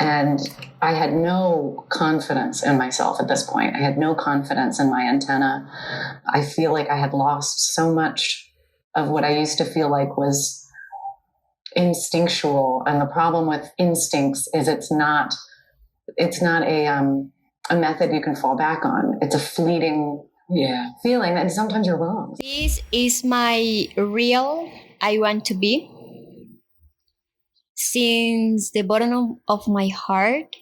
And I had no confidence in myself at this point. I had no confidence in my antenna. I feel like I had lost so much of what I used to feel like was instinctual. And the problem with instincts is it's not a method you can fall back on. It's a fleeting feeling, and sometimes you're wrong. This is my real I want to be. Since the bottom of my heart,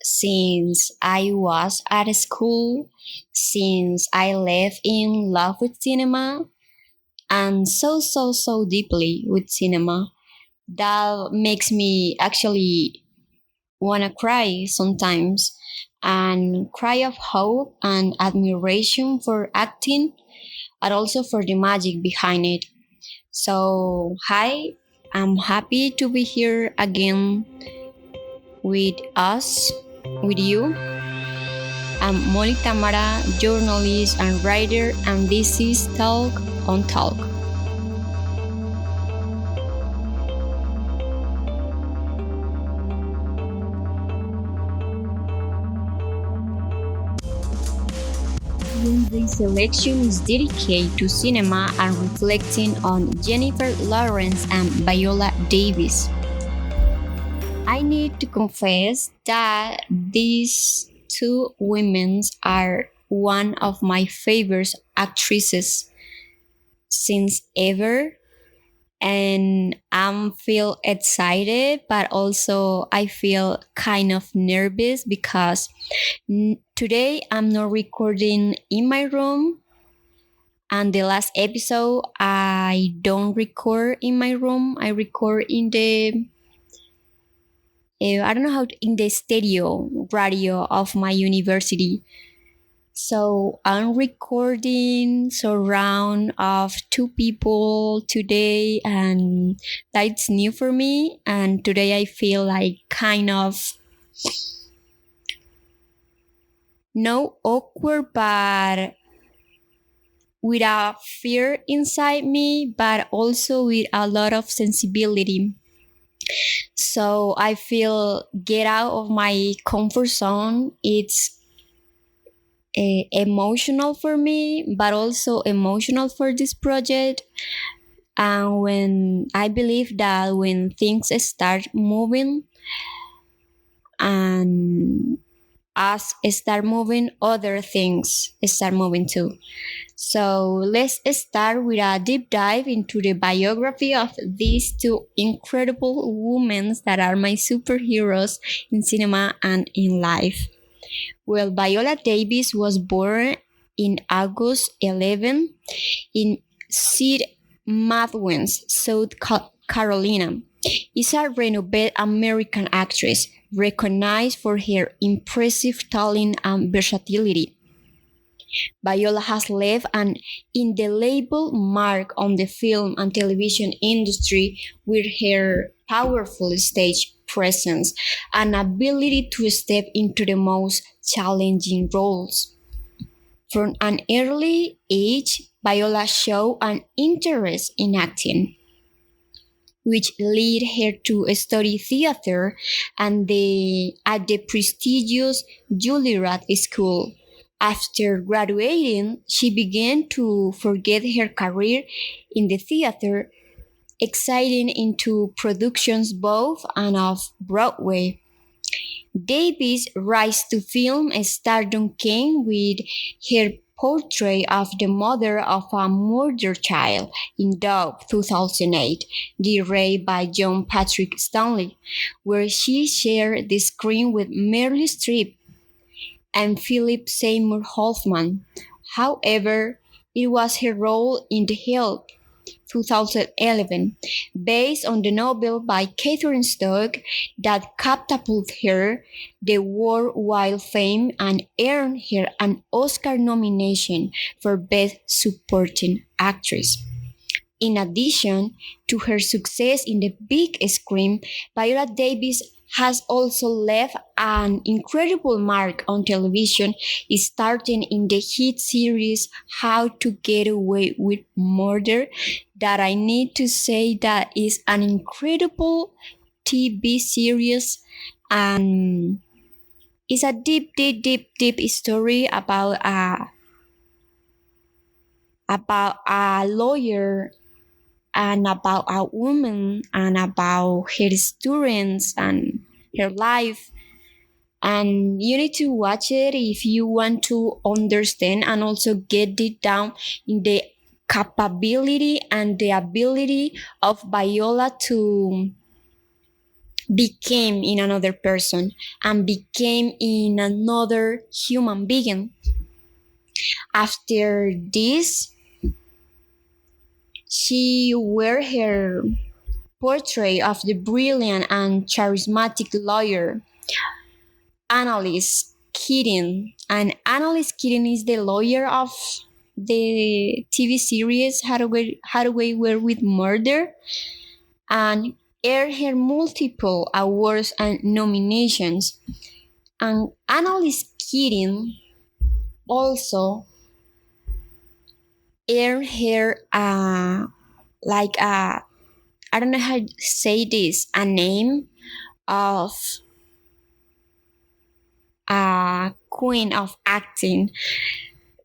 since I was at school, since I left in love with cinema, and so deeply with cinema, that makes me actually wanna cry sometimes, and cry of hope and admiration for acting, and also for the magic behind it. So, hi, I'm happy to be here again with us, with you. I'm Molly Tamara, journalist and writer, and this is Talk on Talk. This selection is dedicated to cinema and reflecting on Jennifer Lawrence and Viola Davis. I need to confess that these two women are one of my favorite actresses since ever, and I feel excited, but also I feel kind of nervous because today I'm not recording in my room, and the last episode I don't record in my room. I record in the I don't know how in the studio radio of my university. So I'm recording surround of two people today, and that's new for me. And today I feel like kind of no awkward, but with a fear inside me, but also with a lot of sensibility. So I feel get out of my comfort zone. It's emotional for me, but also emotional for this project. And when I believe that when things start moving and us start moving, other things start moving too. So let's start with a deep dive into the biography of these two incredible women that are my superheroes in cinema and in life. Well, Viola Davis was born in August 11 in Sid Mathwens, South Carolina. Is a renowned American actress recognized for her impressive talent and versatility. Viola has left an indelible mark on the film and television industry with her powerful stage presence and ability to step into the most challenging roles. From an early age, Viola showed an interest in acting, which led her to study theater at the prestigious Juilliard School. After graduating, she began to forget her career in the theater, exciting into productions both and off Broadway. Davis' rise to film stardom came with her portrait of the mother of a murdered child in Dove 2008, directed by John Patrick Stanley, where she shared the screen with Meryl Streep and Philip Seymour Hoffman. However, it was her role in The Help 2011, based on the novel by Catherine Stock, that catapulted her the worldwide fame and earned her an Oscar nomination for Best Supporting Actress. In addition to her success in the big screen, Viola Davis has also left an incredible mark on television, starting in the hit series How to Get Away with Murder, that I need to say that is an incredible TV series And it's a deep, deep, deep, deep story about a lawyer and about a woman and about her students and her life. And you need to watch it if you want to understand and also get it down in the capability and the ability of Viola to became in another person and became in another human being. After this, she wear her portrait of the brilliant and charismatic lawyer Annalise Keating. And Annalise Keating is the lawyer of the TV series How to Get Away with Murder, and earned her multiple awards and nominations. And Annalise Keating also earned her like a, I don't know how to say this, a name of a queen of acting.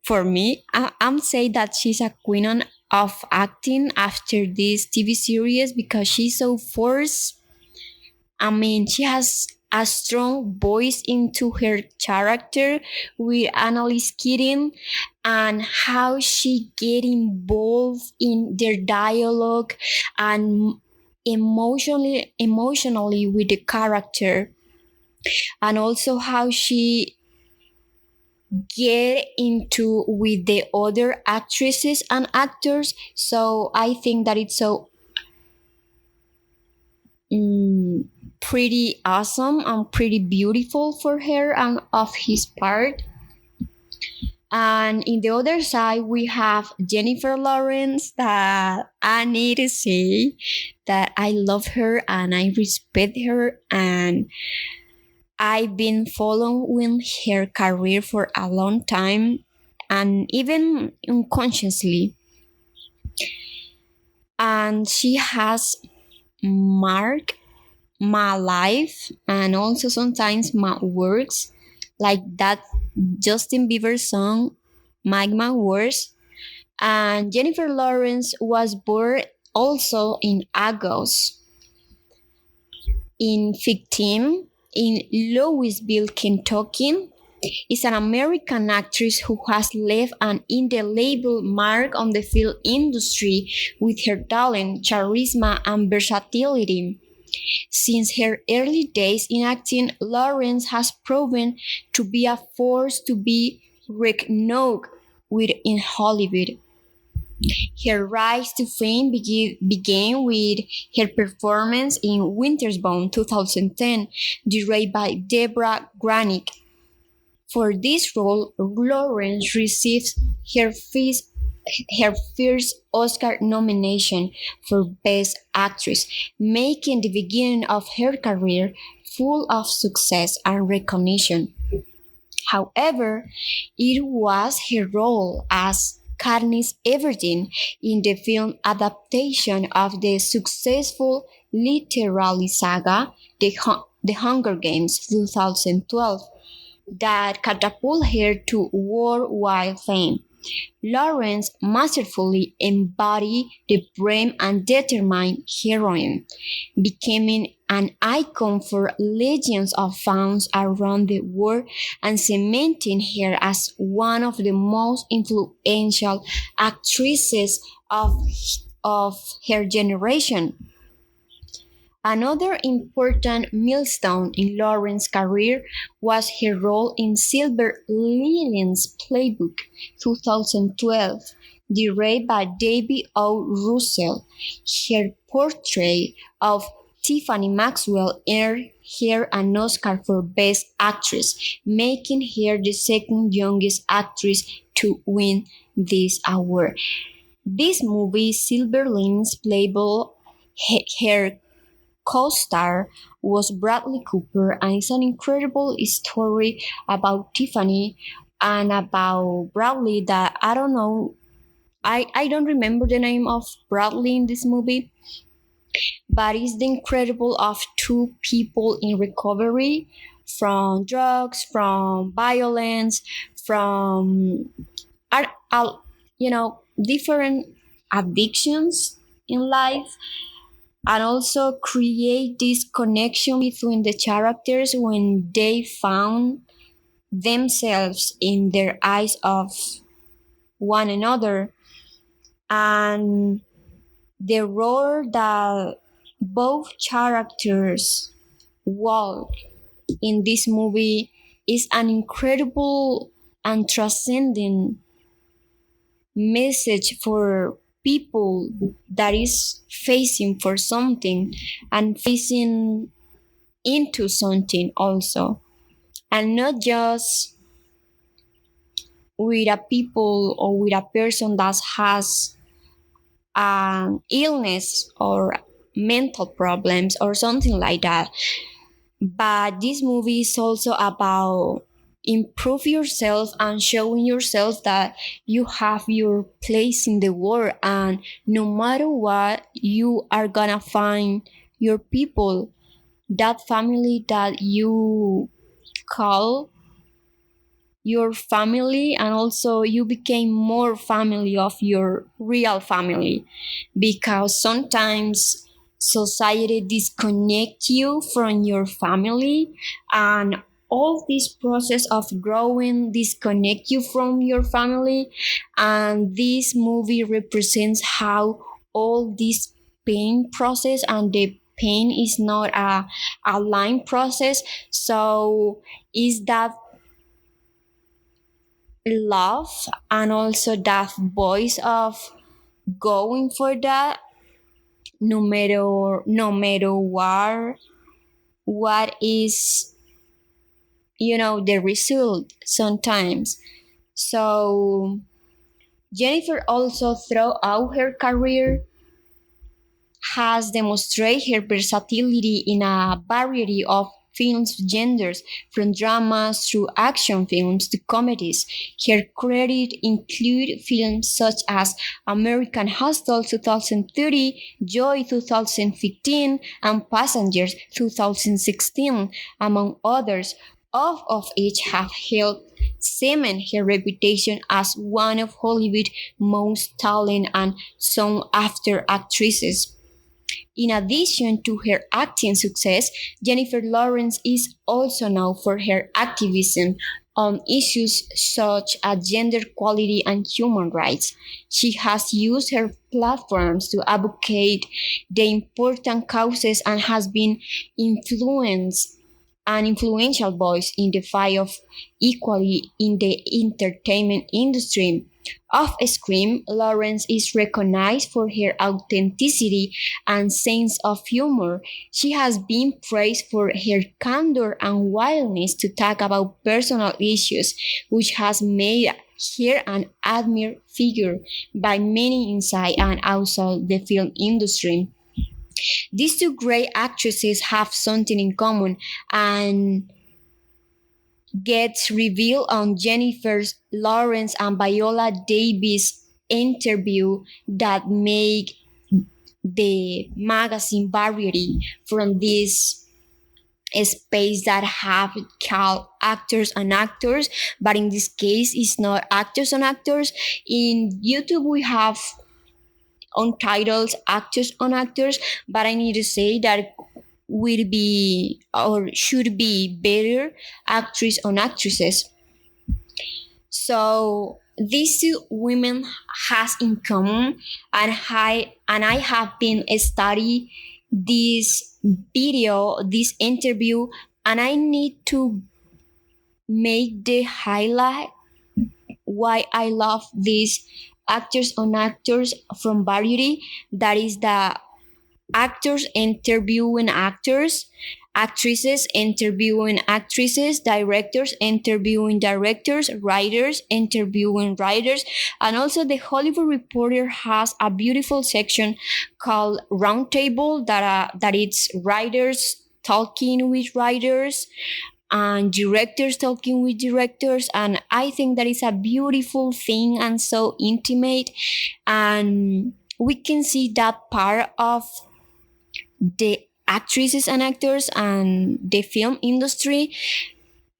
For me, I'm saying that she's a queen of acting after this TV series because she's so forced. I mean, she has a strong voice into her character with Annalise Keating and how she get involved in their dialogue and emotionally with the character, and also how she get into with the other actresses and actors. So I think that it's so pretty awesome and pretty beautiful for her and of his part. And in the other side, we have Jennifer Lawrence, that I need to say that I love her and I respect her, and I've been following her career for a long time and even unconsciously. And she has marked my life and also sometimes my works, like that Justin Bieber song, Magma Words. And Jennifer Lawrence was born also in August in 15 in Louisville, Kentucky. Is an American actress who has left an indelible mark on the film industry with her talent, charisma, and versatility. Since her early days in acting, Lawrence has proven to be a force to be reckoned with in Hollywood. Her rise to fame began with her performance in Winter's Bone 2010, directed by Deborah Granick. For this role, Lawrence received her first, her first Oscar nomination for Best Actress, making the beginning of her career full of success and recognition. However, it was her role as Katniss Everdeen in the film adaptation of the successful literary saga The Hunger Games 2012 that catapulted her to worldwide fame. Lawrence masterfully embodied the brave and determined heroine, becoming an icon for legions of fans around the world and cementing her as one of the most influential actresses of her generation. Another important milestone in Lawrence's career was her role in Silver Linings Playbook 2012, directed by David O. Russell. Her portrait of Tiffany Maxwell earned her an Oscar for Best Actress, making her the second youngest actress to win this award. This movie, Silver Linings Playbook, her co-star was Bradley Cooper, and it's an incredible story about Tiffany and about Bradley that I don't know. I don't remember the name of Bradley in this movie, but it's the incredible of two people in recovery from drugs, from violence, from are, different addictions in life, and also create this connection between the characters when they found themselves in their eyes of one another, and the role that both characters walk in this movie is an incredible and transcending message for people that is facing for something and facing into something also, and not just with a people or with a person that has an illness or mental problems or something like that. But this movie is also about improve yourself and showing yourself that you have your place in the world, and no matter what, you are gonna find your people, that family that you call your family, and also you became more family of your real family, because sometimes society disconnect you from your family, and all this process of growing disconnect you from your family, and this movie represents how all this pain process, and the pain is not a line process, so is that love and also that voice of going for that, no matter what is the result sometimes. So Jennifer also throughout her career has demonstrated her versatility in a variety of films genders, from dramas through action films to comedies. Her credits include films such as American Hustle 2030, Joy 2015, and Passengers 2016, among others, all of which have helped cement her reputation as one of Hollywood's most talented and sought-after actresses. In addition to her acting success, Jennifer Lawrence is also known for her activism on issues such as gender equality and human rights. She has used her platforms to advocate the important causes and has been influenced an influential voice in the fight of equality in the entertainment industry. Off screen, Lawrence is recognized for her authenticity and sense of humor. She has been praised for her candor and willingness to talk about personal issues, which has made her an admired figure by many inside and outside the film industry. These two great actresses have something in common, and gets revealed on Jennifer Lawrence and Viola Davis interview that make the magazine Variety from this space that have called actors and actors, but in this case it's not actors and actors. In YouTube we have untitled actors on actors, but I need to say that will be or should be better actress on actresses. So these two women has in common, and I have been study this video, this interview, and I need to make the highlight why I love these actors on actors from Variety. That is the actors interviewing actors, actresses interviewing actresses, directors interviewing directors, writers interviewing writers, and also the Hollywood Reporter has a beautiful section called Roundtable that it's writers talking with writers and directors talking with directors, and I think that is a beautiful thing and so intimate, and we can see that part of the actresses and actors and the film industry.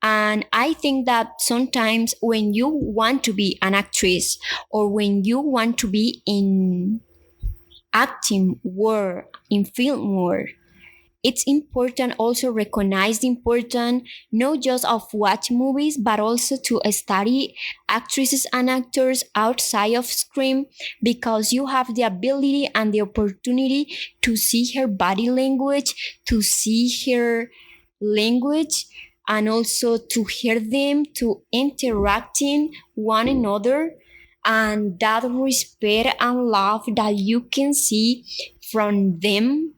And I think that sometimes when you want to be an actress or when you want to be in acting world, in film world, it's important also recognize the importance not just of watch movies but also to study actresses and actors outside of screen, because you have the ability and the opportunity to see her body language, to see her language, and also to hear them to interacting one another, and that respect and love that you can see from them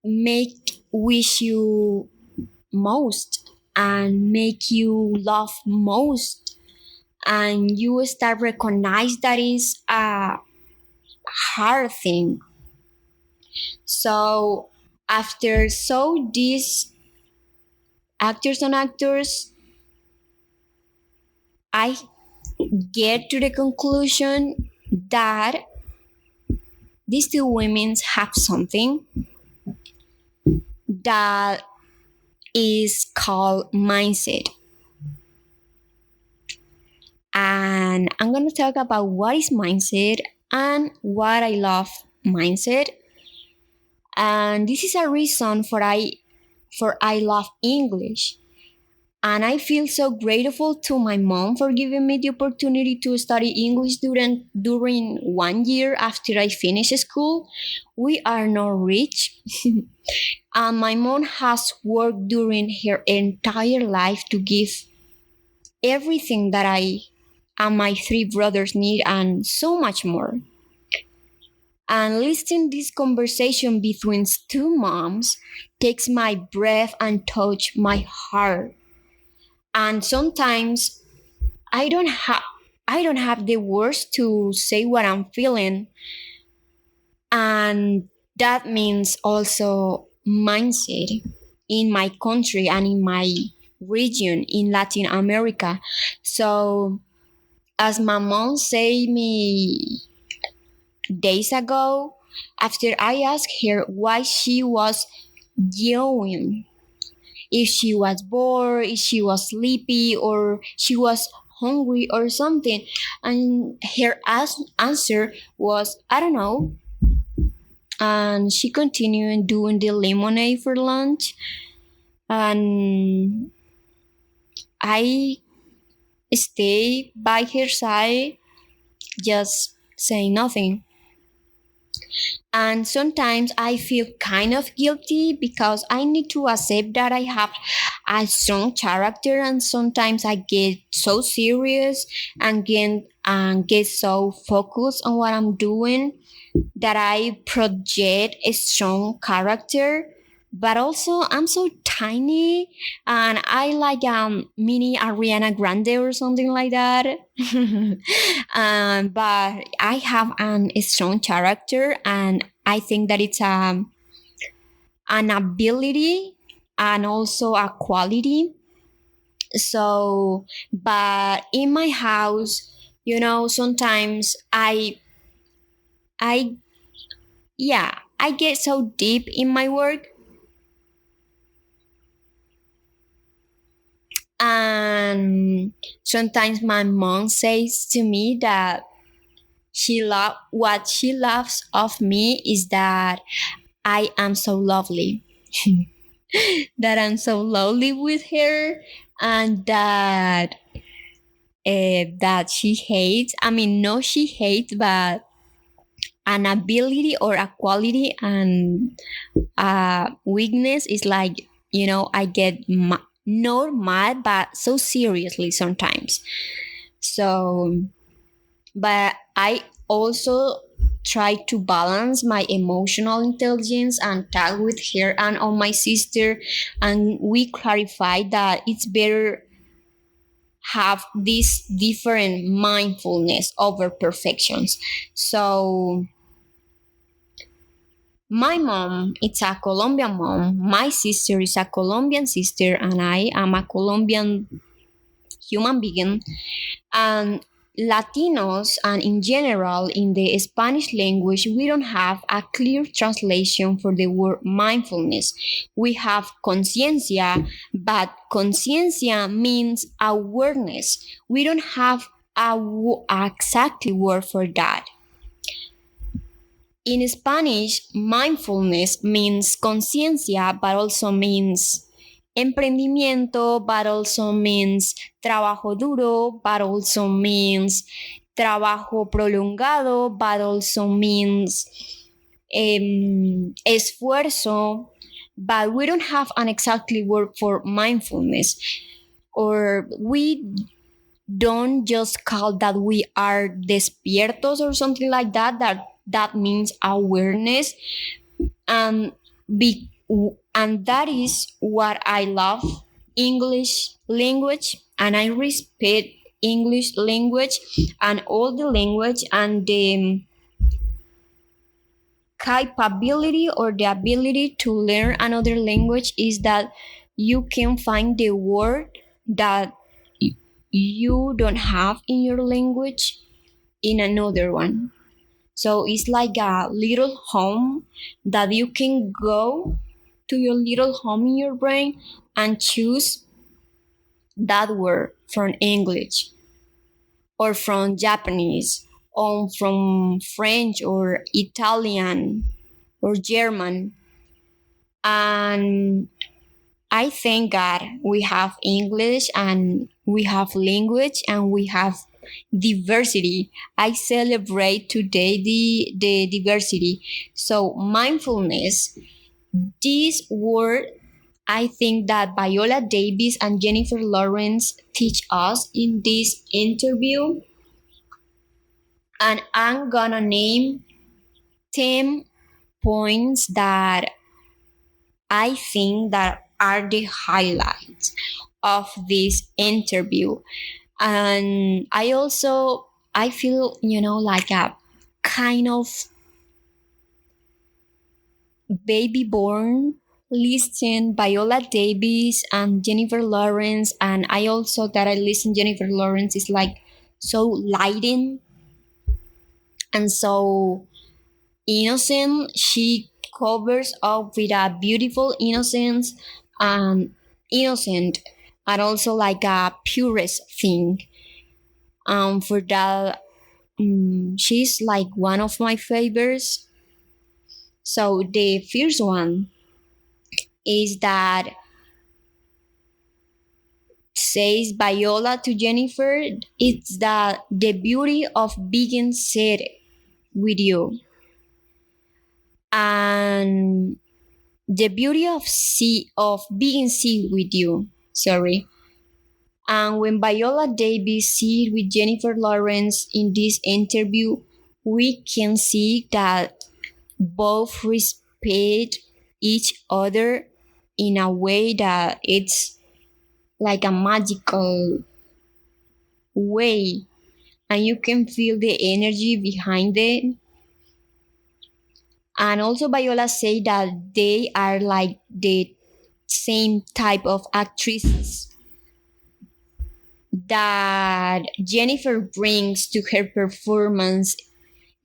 make wish you most and make you love most, and you start recognize that is a hard thing. So after so these actors and actors, I get to the conclusion that these two women have something that is called mindset. And I'm going to talk about what is mindset and what I love mindset. And this is a reason for I love English. And I feel so grateful to my mom for giving me the opportunity to study English during 1 year after I finished school. We are not rich. And my mom has worked during her entire life to give everything that I and my three brothers need and so much more. And listening this conversation between two moms takes my breath and touch my heart. And sometimes I don't have I don't have the words to say what I'm feeling. And that means also mindset in my country and in my region in Latin America. So as my mom said me days ago, after I asked her why she was yelling, if she was bored, if she was sleepy, or she was hungry or something, and her answer was, I don't know. And she continued doing the lemonade for lunch, and I stayed by her side, just saying nothing. And sometimes I feel kind of guilty because I need to accept that I have a strong character, and sometimes I get so serious and get so focused on what I'm doing that I project a strong character. But also I'm so tiny and I like mini Ariana Grande or something like that. But I have a strong character, and I think that it's an ability and also a quality. So, but in my house, sometimes I, yeah, I get so deep in my work, and sometimes my mom says to me that what she loves of me is that I am so lovely, that I'm so lovely with her, and that she hates. I mean, no, she hates, but an ability or a quality and a weakness is like, I get not mad, but so seriously sometimes. So, but I also try to balance my emotional intelligence and talk with her and on my sister, and we clarify that it's better have this different mindfulness over perfections. So my mom, it's a Colombian mom. My sister is a Colombian sister, and I am a Colombian human being. And Latinos and in general in the Spanish language, we don't have a clear translation for the word mindfulness. We have conciencia, but conciencia means awareness. We don't have a exactly word for that. In Spanish, mindfulness means conciencia, but also means emprendimiento, but also means trabajo duro, but also means trabajo prolongado, but also means esfuerzo, but we don't have an exactly word for mindfulness, or we don't just call that we are despiertos or something like that. That means awareness, and be and that is what I love English language, and I respect English language and all the language and the capability or the ability to learn another language is that you can find the word that you don't have in your language in another one. So it's like a little home that you can go to your little home in your brain and choose that word from English or from Japanese or from French or Italian or German. And I thank God we have English and we have language and we have diversity. I celebrate today the diversity. So mindfulness, this word, I think that Viola Davis and Jennifer Lawrence teach us in this interview. And I'm gonna name 10 points that I think that are the highlights of this interview. And I feel, like a kind of baby born listen Viola Davis and Jennifer Lawrence, and I also that I listen Jennifer Lawrence is like so lighting and so innocent. She covers up with a beautiful innocence and innocent and also like a purest thing. For that, she's like one of my favorites. So the first one is that says Viola to Jennifer, it's that the beauty of being said with you. And the beauty of being seen with you. Sorry. And when Viola Davis see with Jennifer Lawrence in this interview, we can see that both respect each other in a way that it's like a magical way, and you can feel the energy behind it. And also Viola say that they are like the same type of actresses that Jennifer brings to her performance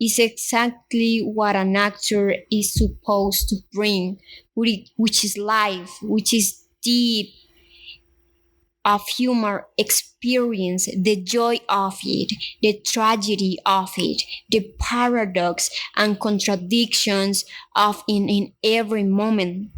is exactly what an actor is supposed to bring, which is life, which is deep of humor experience, the joy of it, the tragedy of it, the paradox and contradictions of in every moment.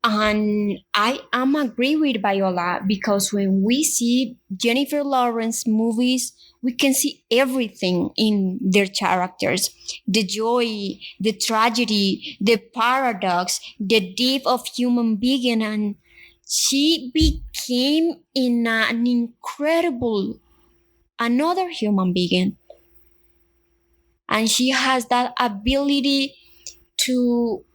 And I am agree with Viola because when we see Jennifer Lawrence movies, we can see everything in their characters. The joy, the tragedy, the paradox, the depth of human being, and she became in an incredible another human being. And she has that ability to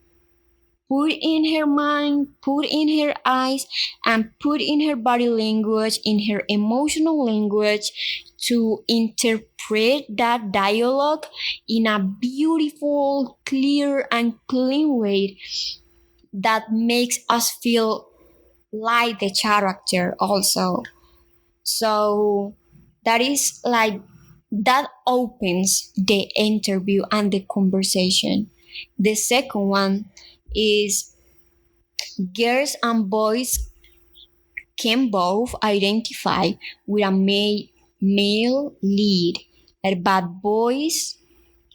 put in her mind, put in her eyes, and put in her body language, in her emotional language, to interpret that dialogue in a beautiful, clear, and clean way that makes us feel like the character also. So That is like that opens the interview and the conversation. The second one is girls and boys can both identify with a male lead, but boys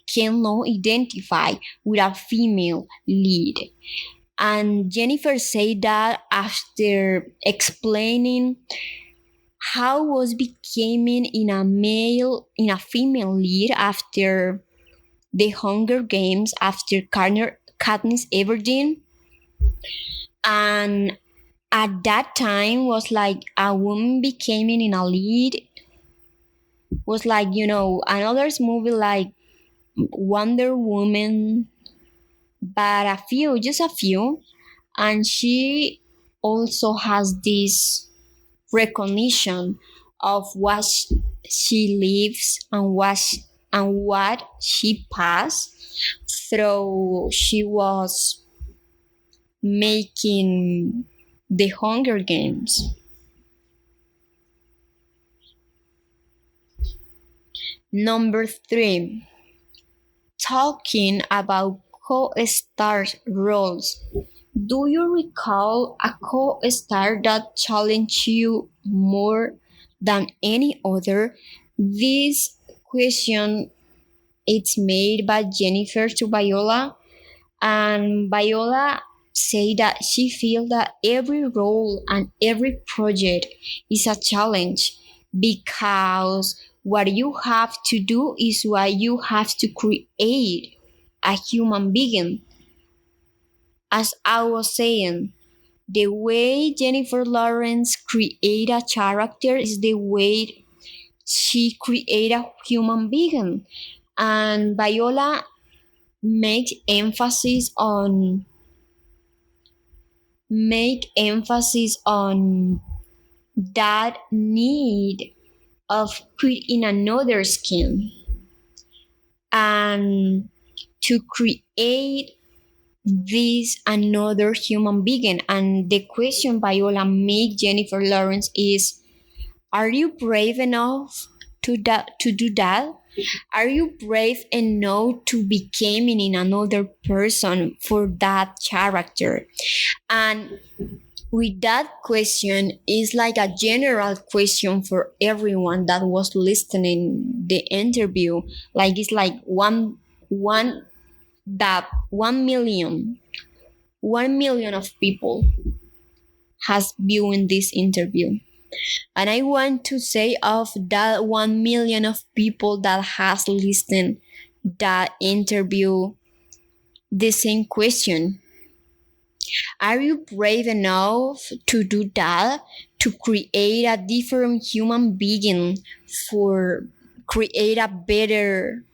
cannot identify with a female lead. And Jennifer said that after explaining how was becoming in a female lead after the Hunger Games, after Katniss Everdeen, and at that time was like a woman becoming in a lead was like another movie like Wonder Woman, but just a few, and she also has this recognition of what she lives and what she passed through she was making the Hunger Games. Number 3, talking about co-star roles. Do you recall a co-star that challenged you more than any other? This question it's made by Jennifer to Viola, and Viola say that she feels that every role and every project is a challenge because what you have to do is what you have to create a human being. As I was saying, the way Jennifer Lawrence create a character is the way she create a human being, and Viola makes emphasis on that need of creating another skin and to create this another human being. And the question Viola make Jennifer Lawrence is, are you brave enough to do that? Are you brave enough to become in another person for that character? And with that question is like a general question for everyone that was listening the interview. Like it's like one that 1 million of people has viewing this interview. And I want to say of that 1 million of people that has listened that interview, the same question. Are you brave enough to do that? To create a different human being, for create a better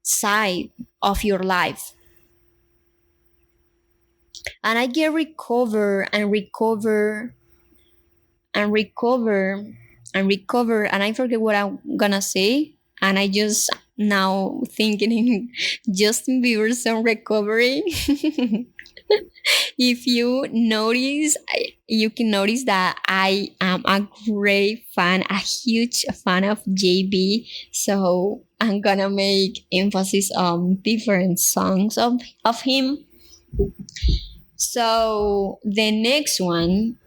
side of your life? And I get recover and recover and recover and recover, and I forget what I'm gonna say, and I just now thinking in Justin Bieber's song Recovery. If you notice, you can notice that I am a great fan, a huge fan of JB. So I'm gonna make emphasis on different songs of him. So the next one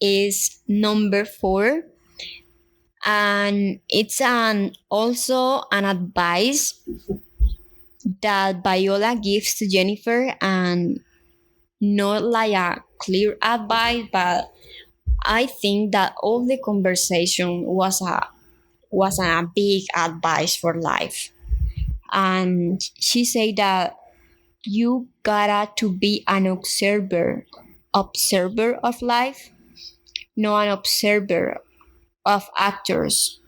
is number 4, and it's also an advice that Viola gives to Jennifer, and not like a clear advice, but I think that all the conversation was a big advice for life. And she said that you gotta to be an observer of life, not an observer of actors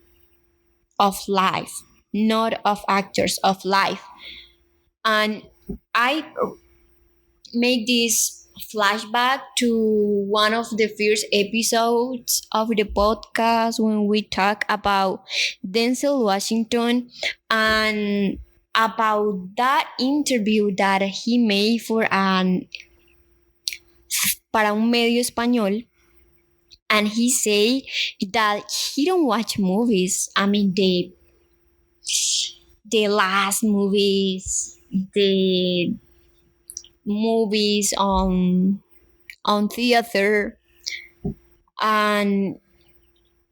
of life, not of actors of life. And I make this flashback to one of the first episodes of the podcast when we talk about Denzel Washington and about that interview that he made para un medio español. and he say that he don't watch movies. I mean, the last movies, the movies on theater, and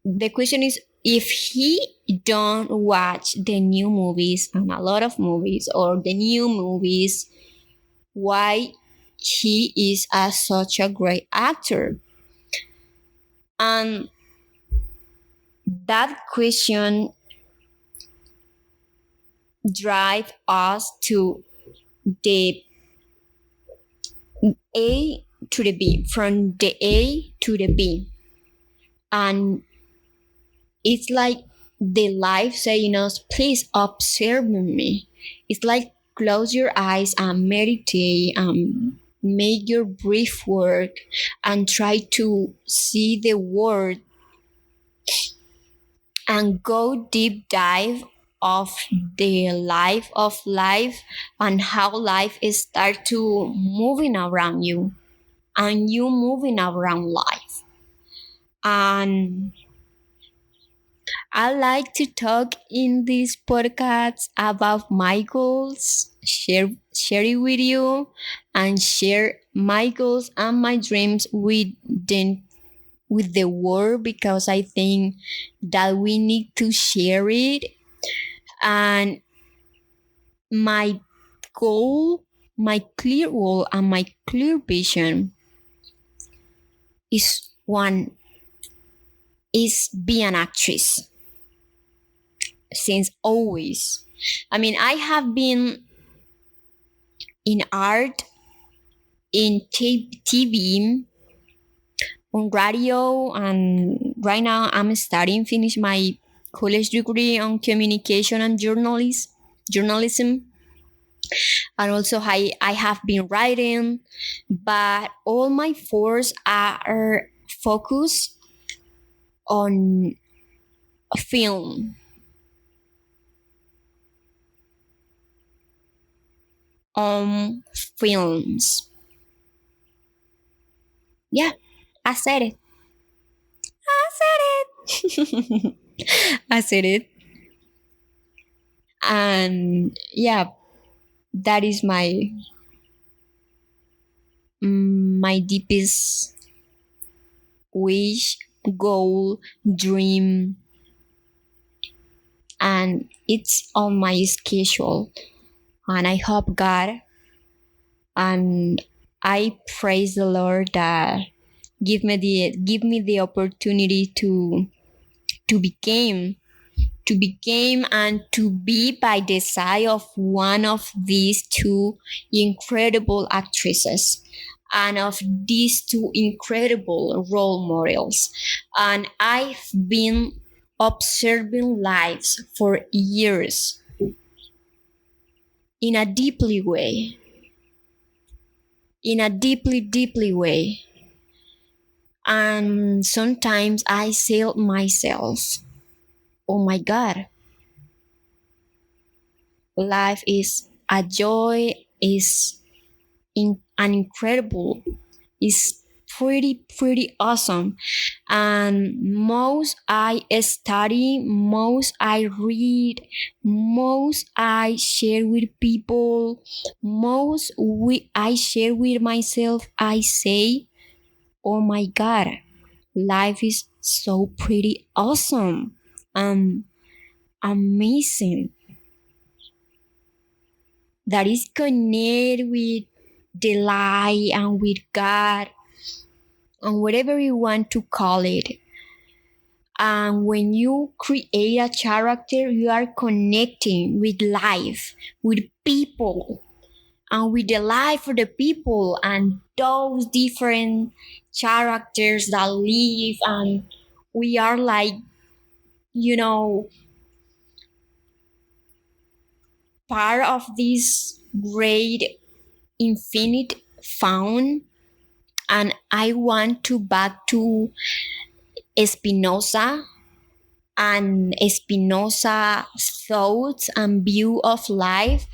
the question is, if he don't watch the new movies and a lot of movies or the new movies, why he is such a great actor? And that question drive us to the A to the B, from the A to the B. And it's like the life saying us, please observe me. It's like close your eyes and meditate and make your brief work and try to see the world and go deep dive of the life of life and how life is start to moving around you and you moving around life. And I like to talk in these podcasts about my goals, share it with you, and share my goals and my dreams with the world, because I think that we need to share it. And my goal, my clear goal, and my clear vision is one is be an actress since always. I mean, I have been in art, in TV, on radio, and right now I'm studying, finish my college degree on communication and journalism. And also I have been writing, but all my force are focused on film, on films. Yeah, I said it. I said it. I said it. And yeah, that is my deepest wish, goal, dream, and it's on my schedule. And I hope God and I praise the Lord that give me the opportunity to become and to be by the side of one of these two incredible actresses and of these two incredible role models. And I've been observing lives for years in a deeply way, in a deeply way. And sometimes I say myself, oh my God, life is a joy, is an incredible, is pretty awesome. And most I study, most I read, most I share with people, I share with myself, I say, oh my God, life is so pretty awesome, amazing, that is connected with the light and with God and whatever you want to call it. And when you create a character, you are connecting with life, with people, and with the life of the people and those different characters that live. And we are like, you know, part of this great infinite found. And I want to back to Spinoza and Spinoza thoughts and view of life,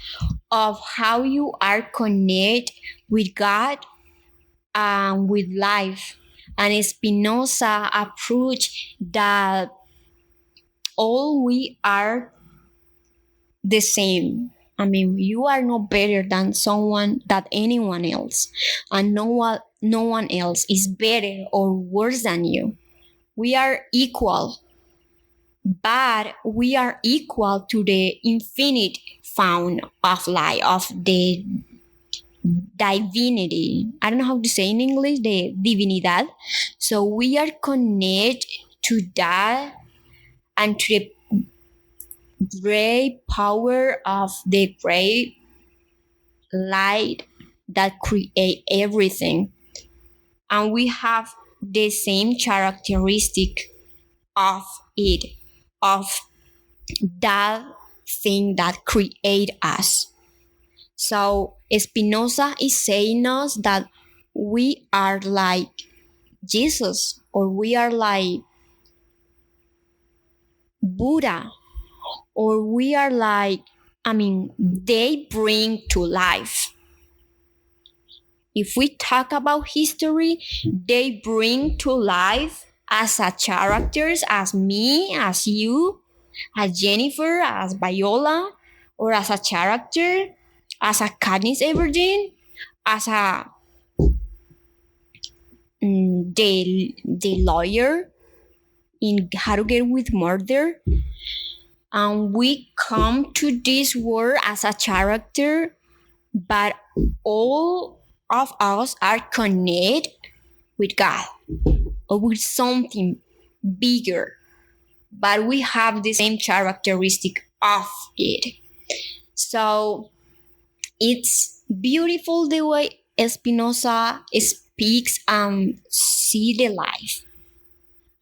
of how you are connected with God and with life. And Spinoza approach that all we are the same. I mean, you are no better than anyone else, and no one else is better or worse than you. We are equal, but we are equal to the infinite found of life, of the divinity. I don't know how to say in English, the divinidad. So we are connected to that and to the great power of the great light that create everything. And we have the same characteristic of it, of that thing that create us. So Spinoza is saying us that we are like Jesus, or we are like Buddha, or we are like, I mean, they bring to life. If we talk about history, they bring to life as a characters, as me, as you, as Jennifer, as Viola, or as a character, as a Katniss Everdeen, as a the lawyer in How to Get with Murder. And we come to this world as a character, but all of us are connected with God or with something bigger, but we have the same characteristic of it. So it's beautiful the way Spinoza speaks and see the life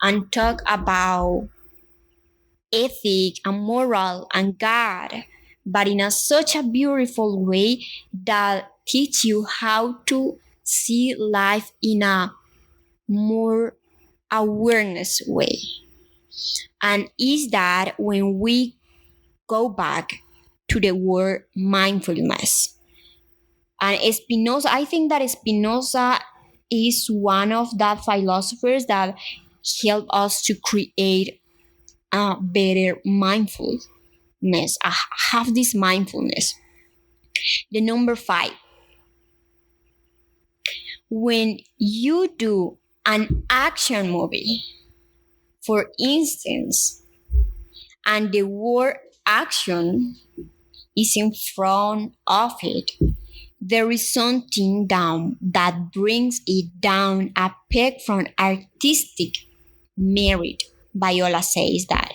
and talk about ethic and moral and God, but in such a beautiful way that teach you how to see life in a more awareness way. And is that when we go back to the word mindfulness. And Spinoza, I think that Spinoza is one of that philosophers that help us to create a better mindfulness, have this mindfulness. The number 5, when you do an action movie, for instance, and the word action is in front of it, there is something down that brings it down a peg from artistic merit. Viola says that.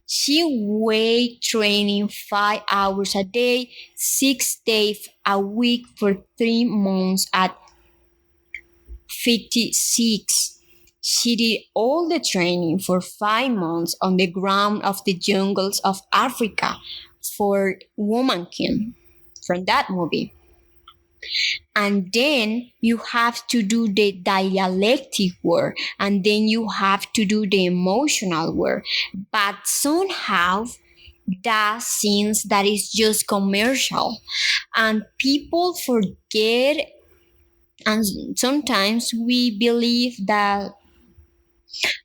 She weight training 5 hours a day, 6 days a week for 3 months at 56. She did all the training for 5 months on the ground of the jungles of Africa for Woman King from that movie. And then you have to do the dialectic work, and then you have to do the emotional work. But somehow that seems that is just commercial, and people forget, and sometimes we believe that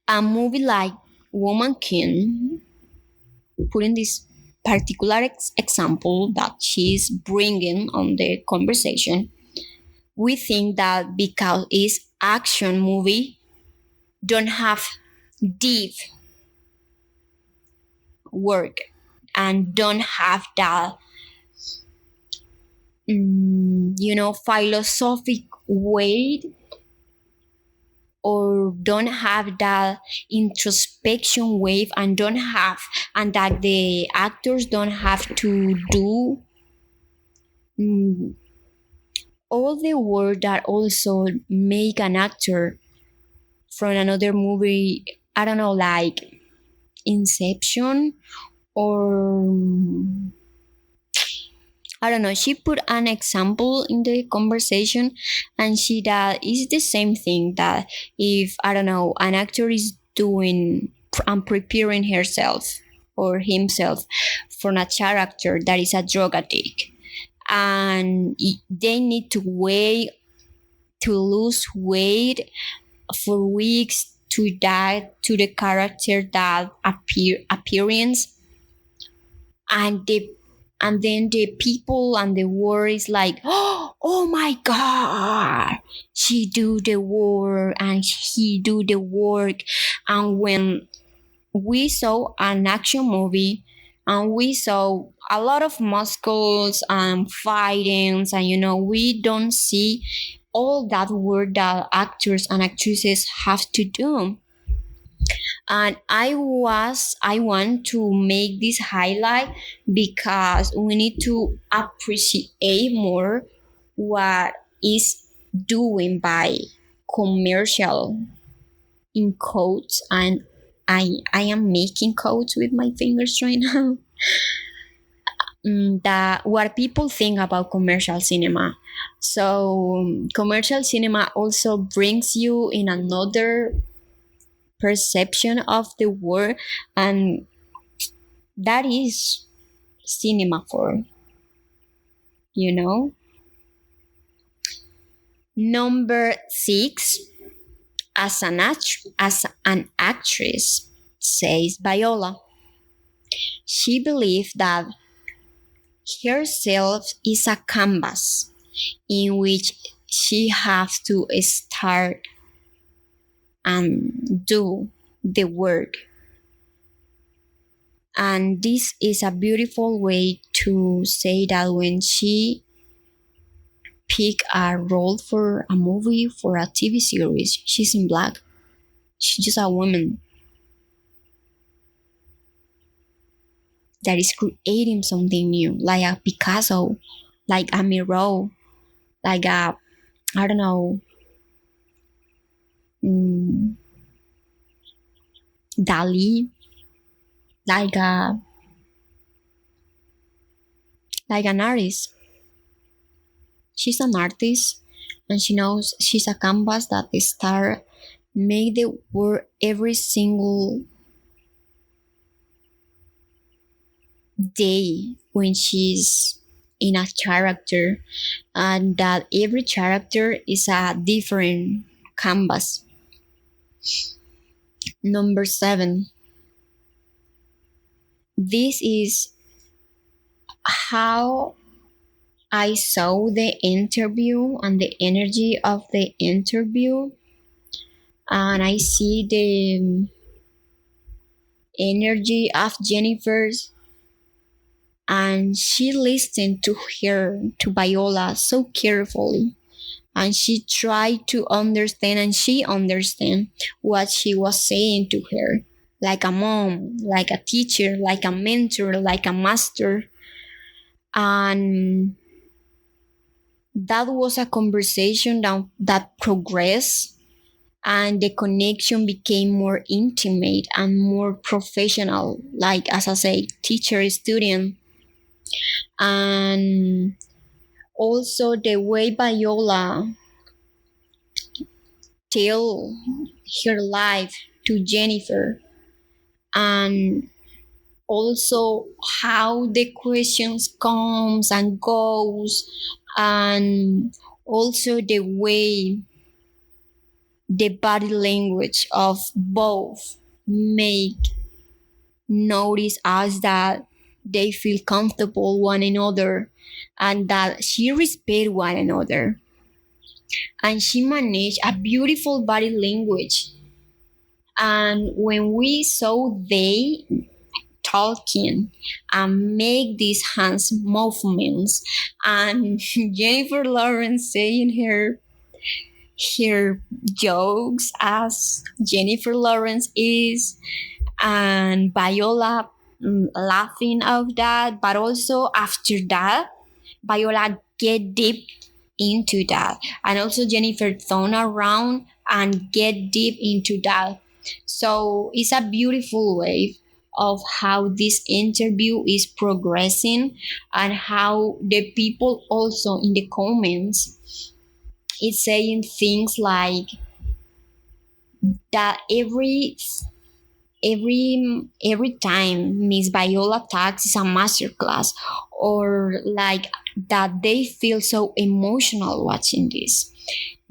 a movie like Woman King, putting this particular example that she's bringing on the conversation, we think that because it's action movie, don't have deep work and don't have that philosophic weight, or don't have that introspection wave, and that the actors don't have to do all the work that also make an actor from another movie, I don't know, like Inception, or I don't know. She put an example in the conversation, and she that is the same thing, that if, I don't know, an actor is doing and preparing herself or himself for a character that is a drug addict, and they need to weigh to lose weight for weeks to that to the character that appearance, and then the people and the world is like, oh my god, she do the work and he do the work. And when we saw an action movie and we saw a lot of muscles and fightings, and we don't see all that work that actors and actresses have to do. And I want to make this highlight because we need to appreciate more what is doing by commercial, in quotes, and I am making quotes with my fingers right now. That what people think about commercial cinema. So commercial cinema also brings you in another perception of the world, and that is cinema for you know Number 6, as an actress, says Viola, she believes that herself is a canvas in which she has to start and do the work. And this is a beautiful way to say that when she pick a role for a movie, for a TV series, she's in black. She's just a woman that is creating something new, like a Picasso, like a Miro, like a, I don't know, Dali, like an artist. She's an artist, and she knows she's a canvas that the star make the work every single day when she's in a character, and that every character is a different canvas. Number 7, this is how I saw the interview and the energy of the interview, and I see the energy of Jennifer's, and she listened to Viola so carefully, and she tried to understand, and she understand what she was saying to her, like a mom, like a teacher, like a mentor, like a master. And that was a conversation that progressed, and the connection became more intimate and more professional, like, as I say, teacher student. And also the way Viola tell her life to Jennifer, and also how the questions comes and goes, and also the way the body language of both make notice us that they feel comfortable one another, and that she respect one another, and she managed a beautiful body language. And when we saw they talking and make these hands movements, and Jennifer Lawrence saying her jokes as Jennifer Lawrence is, and Viola laughing of that, but also after that, Viola get deep into that, and also Jennifer turn around and get deep into that. So it's a beautiful way of how this interview is progressing, and how the people also in the comments is saying things like that every time Miss Viola talks is a masterclass, or like that they feel so emotional watching this.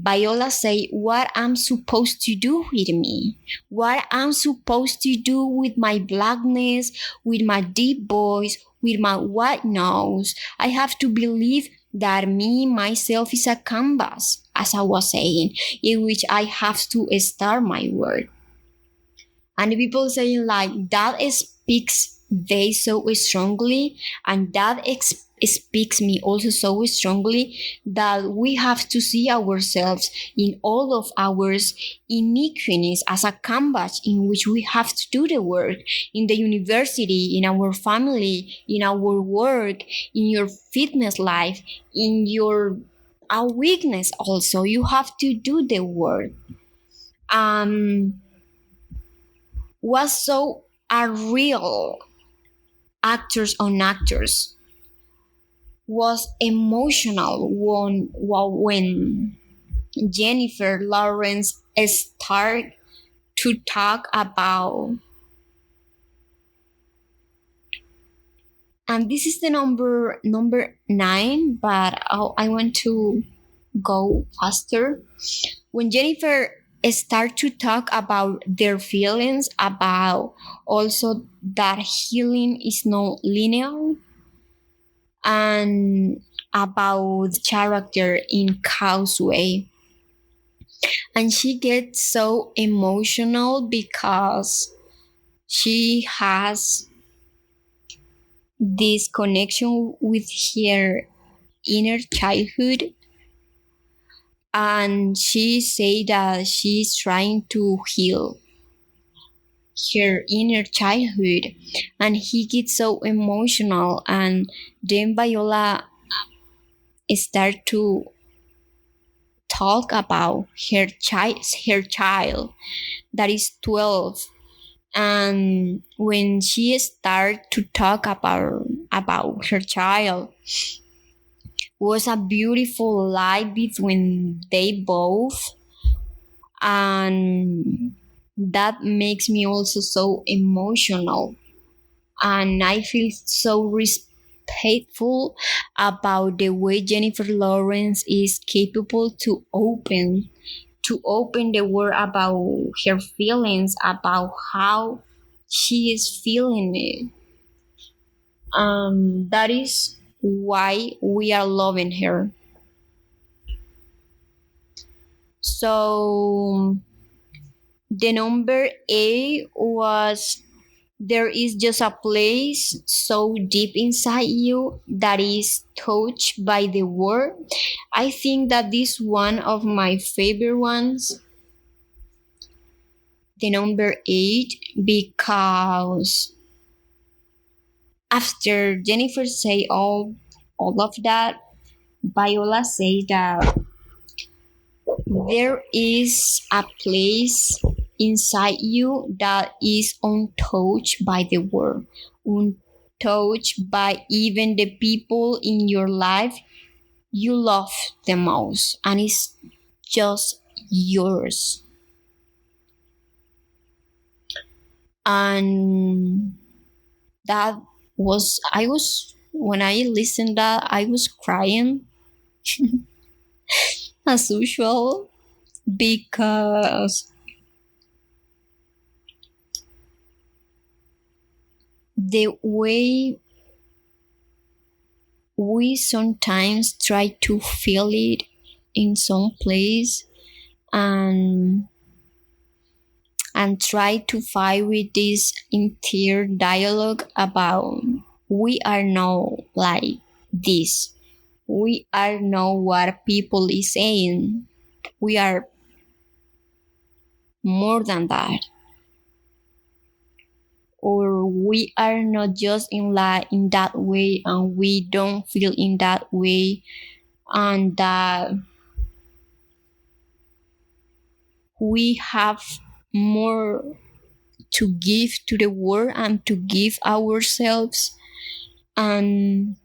Viola say what I'm supposed to do with me, what I'm supposed to do with my blackness, with my deep voice, with my white nose. I have to believe that me myself is a canvas, as I was saying, in which I have to start my work. And the people saying like that speaks they so strongly, and that speaks me also so strongly, that we have to see ourselves in all of our iniquities as a canvas in which we have to do the work, in the university, in our family, in our work, in your fitness life, in your our weakness also. You have to do the work. um was so a real actors on actors, was emotional when Jennifer Lawrence started to talk about, and this is the number 9, but I want to go faster. When Jennifer start to talk about their feelings, about also that healing is not linear, and about character in Causeway. And she gets so emotional because she has this connection with her inner childhood, and she say that she's trying to heal her inner childhood, and he gets so emotional, and then Viola start to talk about her child that is 12. And when she start to talk about her child, was a beautiful life between they both, and that makes me also so emotional, and I feel so respectful about the way Jennifer Lawrence is capable to open the word about her feelings, about how she is feeling it. That is why we are loving her. So the number 8 was, there is just a place so deep inside you that is touched by the word. I think that this one of my favorite ones, the number 8, because after Jennifer say all of that, Viola say that there is a place inside you that is untouched by the world, untouched by even the people in your life you love the most, and it's just yours. And that was, I was, when I listened that, I was crying as usual, because the way we sometimes try to feel it in some place, and try to fight with this entire dialogue about we are not like this, we are not what people is saying, we are more than that, or we are not just in that way, and we don't feel in that way, and that we have more to give to the world and to give ourselves, and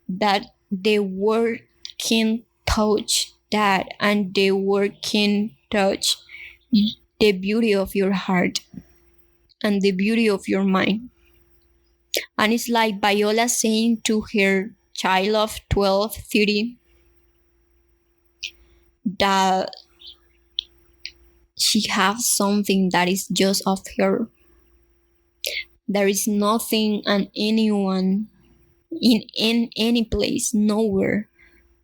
that the world can touch that, and the world can touch the beauty of your heart and the beauty of your mind. And it's like Viola saying to her child of 12, 13, that she has something that is just of her. There is nothing and anyone in any place, nowhere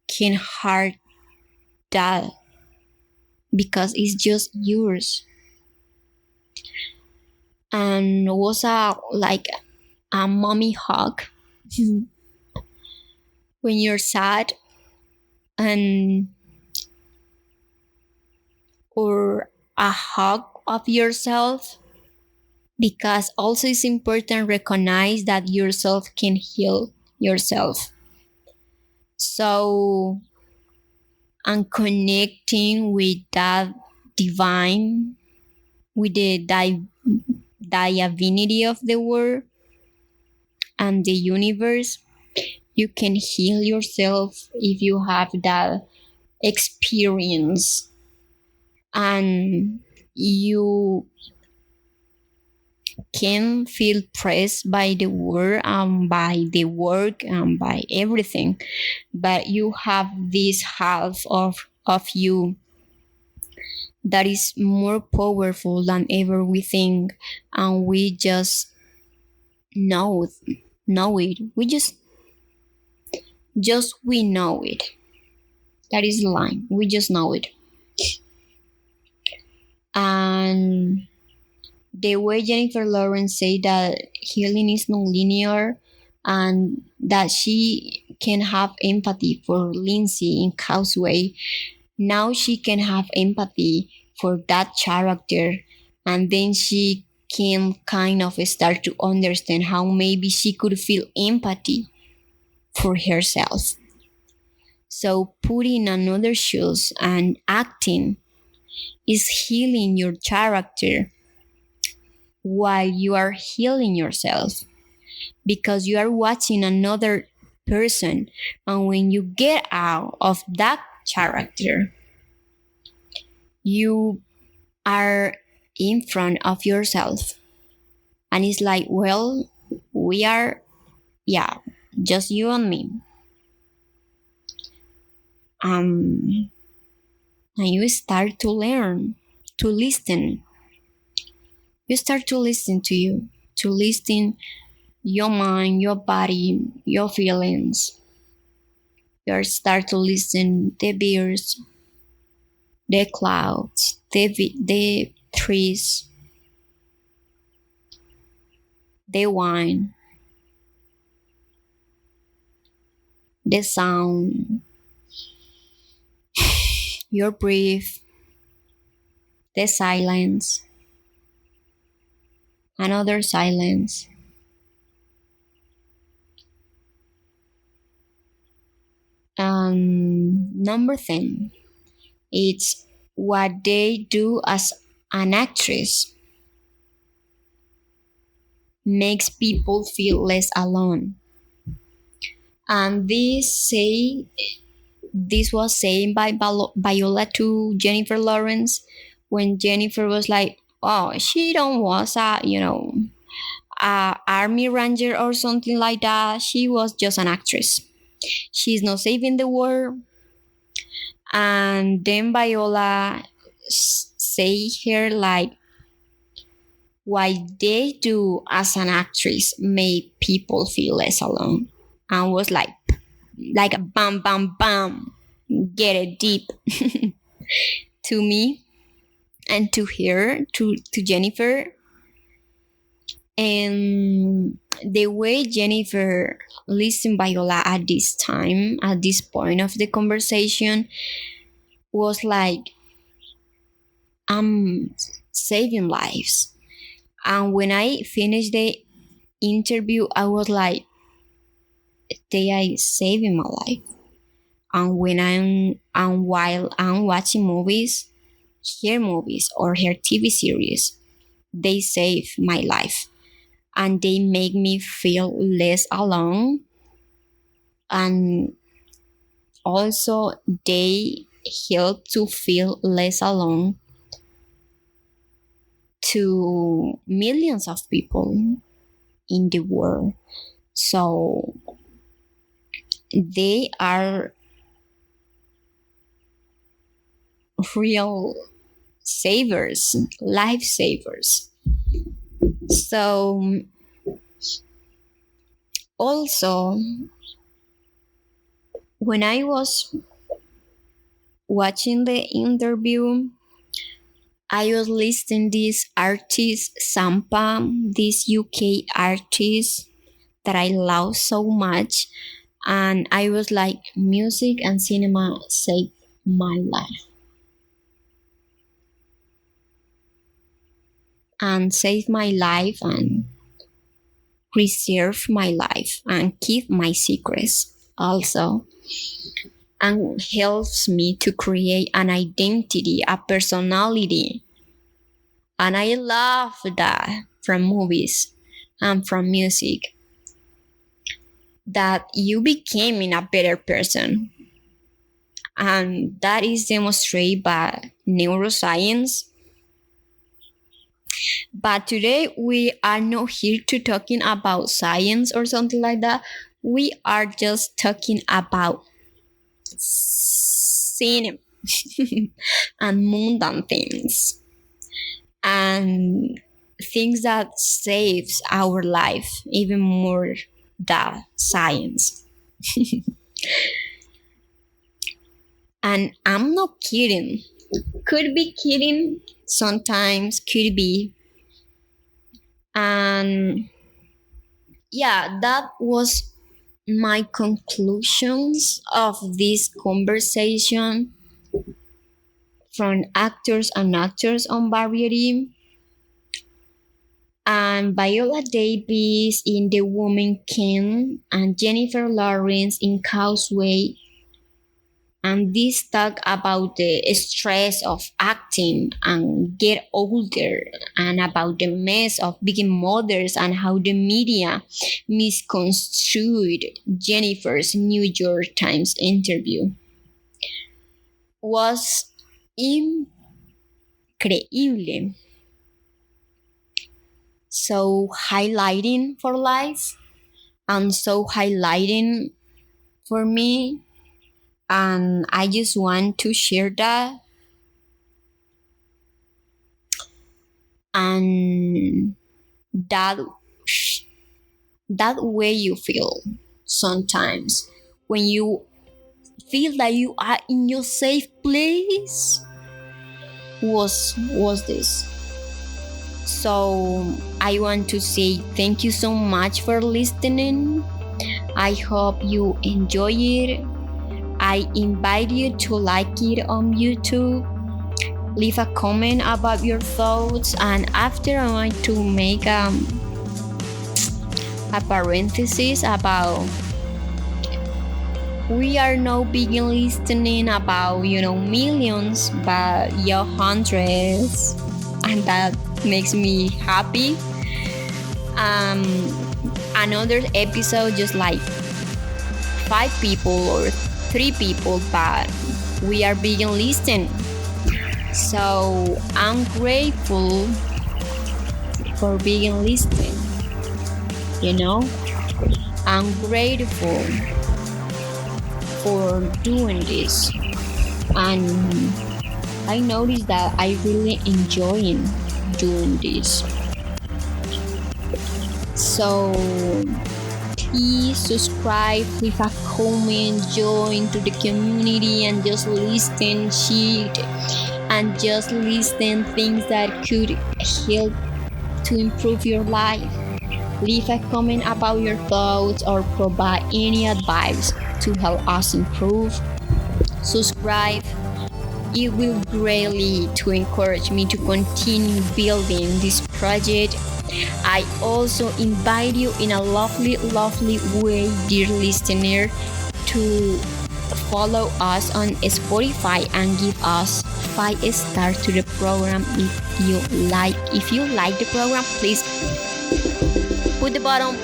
can hurt that because it's just yours. And was a like a mommy hug when you're sad, and or a hug of yourself, because also it's important recognize that yourself can heal yourself. So and connecting with that divine, with the divinity of the world and the universe, you can heal yourself if you have that experience, and you can feel pressed by the world and by the work and by everything, but you have this half of you that is more powerful than ever we think, and we just know it. We just we know it. That is the line. We just know it. And the way Jennifer Lawrence say that healing is non-linear, and that she can have empathy for Lindsay in Causeway, now she can have empathy for that character, and then she can kind of start to understand how maybe she could feel empathy for herself. So putting another shoes and acting is healing your character while you are healing yourself, because you are watching another person, and when you get out of that character, you are in front of yourself, and it's like, well, we are, yeah, just you and me. um and you start to learn to listen. You start to listen to you, to listen your mind, your body, your feelings. You start to listen the birds, the clouds, the trees, the wine, the sound, your breath, the silence, another silence. Number 10, it's what they do as an actress makes people feel less alone. And this was said by Viola to Jennifer Lawrence, when Jennifer was like, "Oh, she don't was a army ranger or something like that. She was just an actress. She's not saving the world." And then Viola say her like, "Why they do as an actress make people feel less alone," and was like a bam bam bam, get it deep to me and to her, to Jennifer. And the way Jennifer listened Viola at this time, at this point of the conversation, was like, I'm saving lives. And when I finished the interview, I was like, they are saving my life. And when and while I'm watching movies, her movies or her TV series, they save my life, and they make me feel less alone, and also they help to feel less alone to millions of people in the world. So they are real savers, lifesavers. So also, when I was watching the interview, I was listening this artist Sampa, this UK artist that I love so much, and I was like, music and cinema saved my life. And save my life and preserve my life and keep my secrets also, and helps me to create an identity, a personality. And I love that from movies and from music, that you becoming a better person. And that is demonstrated by neuroscience. But today we are not here to talking about science or something like that. We are just talking about cinema and mundane things and things that saves our life even more than science. And I'm not kidding. Could be kidding sometimes, could be. And yeah, that was my conclusions of this conversation from actors and actors on Variety. And Viola Davis in The Woman King and Jennifer Lawrence in Causeway. And this talk about the stress of acting and get older, and about the mess of being mothers and how the media misconstrued Jennifer's New York Times interview was increíble. So highlighting for life and so highlighting for me. And I just want to share that. And that way you feel sometimes when you feel that you are in your safe place was this. So I want to say thank you so much for listening. I hope you enjoy it. I invite you to like it on YouTube, leave a comment about your thoughts, and after I want to make a parenthesis about we are not begin listening about millions, but hundreds, and that makes me happy. Another episode just like 5 people or 3 people, but we are being listened. So I'm grateful for being listened. I'm grateful for doing this, and I noticed that I really enjoying doing this. So please subscribe, leave a comment, join to the community, and just listen shit, and just listen things that could help to improve your life. Leave a comment about your thoughts or provide any advice to help us improve. Subscribe. It will greatly to encourage me to continue building this project. I also invite you in a lovely way, dear listener, to follow us on Spotify and give us 5 stars to the program if you like. If you like the program, please put the bottom.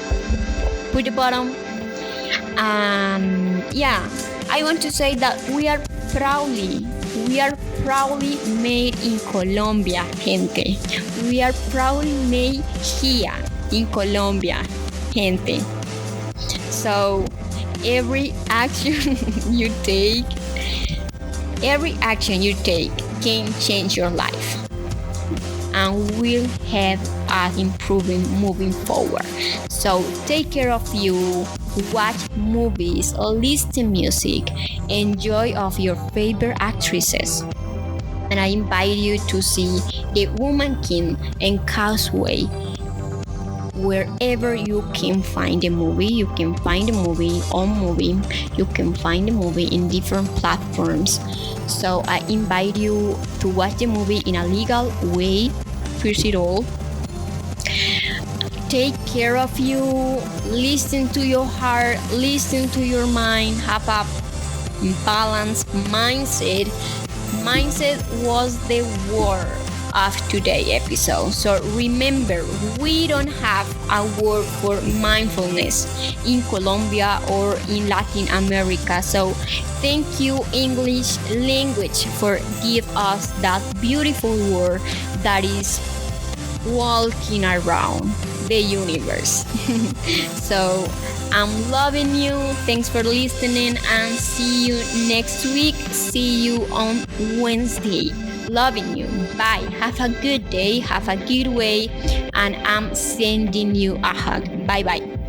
Yeah, I want to say that we are proudly made in Colombia, gente. We are proudly made here in Colombia, gente. So every action you take can change your life and will have us improving moving forward. So take care of you, watch movies, listen to music, enjoy of your favorite actresses. And I invite you to see The Woman King and Causeway. Wherever you can find a movie, you can find a movie on Movie, you can find a movie in different platforms. So I invite you to watch the movie in a legal way, first of all. Take care of you, listen to your heart, listen to your mind, have a balanced mindset. Mindset was the word of today's episode. So remember, we don't have a word for mindfulness in Colombia or in Latin America. So thank you, English language, for give us that beautiful word that is walking around the universe. So I'm loving you. Thanks for listening and see you next week. See you on Wednesday. Loving you. Bye. Have a good day. Have a good way. And I'm sending you a hug. Bye bye.